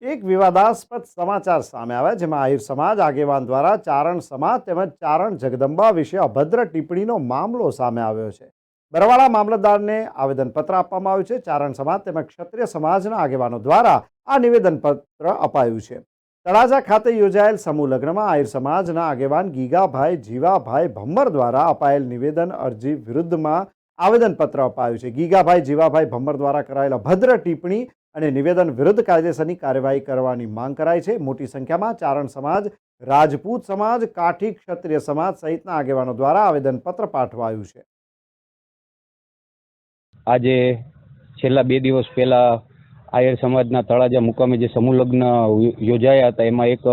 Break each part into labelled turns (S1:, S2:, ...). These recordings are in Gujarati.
S1: એક વિવાદાસ્પદ સમાચાર સામે આવ્યા, જેમાં આહિર સમાજ આગેવાન દ્વારા ચારણ સમાજ તેમજ ચારણ જગદંબા વિશે અભદ્ર ટિપ્પણીનો મામલો સામે આવ્યો છે. બરવાળા મામલતદારને આવેદનપત્ર આપવામાં આવ્યું છે. ચારણ સમાજ તેમજ ક્ષત્રિય સમાજના આગેવાનો દ્વારા આ નિવેદનપત્ર અપાયું છે. તળાજા ખાતે યોજાયેલ સમૂહ લગ્નમાં આહિર સમાજના આગેવાન ગીગાભાઈ જીવાભાઈ ભમ્મર દ્વારા અપાયેલ નિવેદન અરજી વિરુદ્ધમાં આવેદનપત્ર અપાયું છે. ગીગાભાઈ જીવાભાઈ ભમ્મર દ્વારા કરાયેલ અભદ્ર ટિપ્પણી અને નિવેદન વિરુદ્ધ કાયદેસરની કાર્યવાહી કરવાની માંગ કરાઈ છે. મોટી સંખ્યામાં ચારણ સમાજ, રાજપૂત સમાજ, કાઠી ક્ષત્રિય સમાજ સહિતના આગેવાનો દ્વારા આવેદનપત્ર પાઠવાયું છે.
S2: આજે છેલ્લા 2 દિવસ પહેલા આયર સમાજના તળાજા મુકામે જે સમૂહ લગ્ન યોજાયા હતા, એમાં એક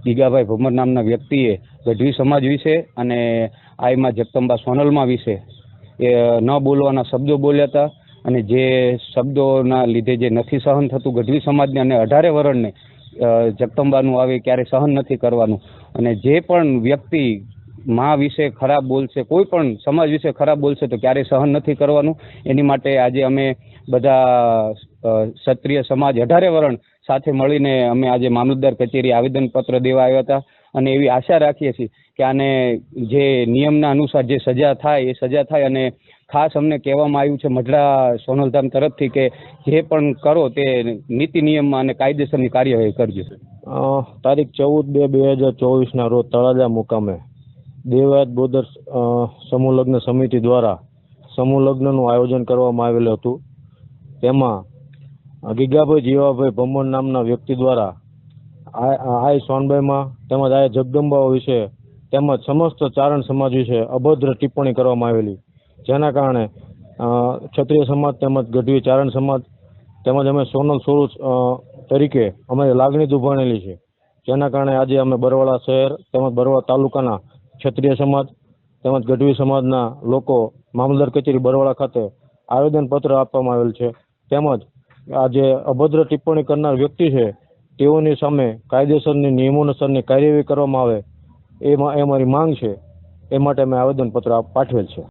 S2: ગીગાભાઈ ભમ્મર નામના વ્યક્તિએ ગઢવી સમાજ વિશે અને આઈમાં જગદંબા સોનલમાં વિશે ન બોલવાના શબ્દો બોલ્યા હતા. અને જે શબ્દોના લીધે જે નથી સહન થતું ગઢવી સમાજને અને 18 વરણને જગદંબાનું આવે ક્યારે સહન નથી કરવાનું. અને જે પણ વ્યક્તિ મા વિશે ખરાબ બોલશે, કોઈ પણ સમાજ વિશે ખરાબ બોલશે તો ક્યારેય સહન નથી કરવાનું. એની માટે આજે અમે બધા ક્ષત્રિય સમાજ 18 વરણ સાથે મળીને અમે આજે મામલતદાર કચેરી આવેદનપત્ર દેવા આવ્યા હતા. અને એવી આશા રાખીએ છીએ કે આને જે નિયમના અનુસાર જે સજા થાય એ સજા થાય. અને ખાસ અમને કહેવામાં આવ્યું છે મઢડા સોનલધામ તરફથી કે જે પણ કરો તે નીતિ નિયમમાં અને કાયદેસરની કાર્યવાહી કરજો.
S3: તારીખ 14/2/2024 રોજ તળાજા મુકામે દેવાયત બોદર સમૂહ લગ્ન સમિતિ દ્વારા સમૂહ લગ્નનું આયોજન કરવામાં આવેલું હતું. તેમાં ગીગાભાઈ જીવાભાઈ ભમ્મર નામના વ્યક્તિ દ્વારા આઈ સોનબાઈમાં તેમજ આઈ જગદંબાઓ વિશે તેમજ સમસ્ત ચારણ સમાજ વિશે અભદ્ર ટિપ્પણી કરવામાં આવેલી, જેના કારણે ક્ષત્રિય સમાજ તેમજ ગઢવી ચારણ સમાજ તેમજ અમે સોનલ સ્વરૂપ તરીકે અમે લાગણી દુભાણેલી છે. જેના કારણે આજે અમે બરવાળા શહેર તેમજ બરવાળા તાલુકાના ક્ષત્રિય સમાજ તેમજ ગઢવી સમાજના લોકો મામલતદાર કચેરી બરવાળા ખાતે આવેદનપત્ર આપવામાં આવેલ છે. તેમજ આ જે અભદ્ર ટિપ્પણી કરનાર વ્યક્તિ છે તેઓની સામે કાયદેસરની નિયમોનુસારની કાર્યવાહી કરવામાં આવે એ અમારી માંગ છે. એ માટે અમે આવેદનપત્ર પાઠવેલ છે.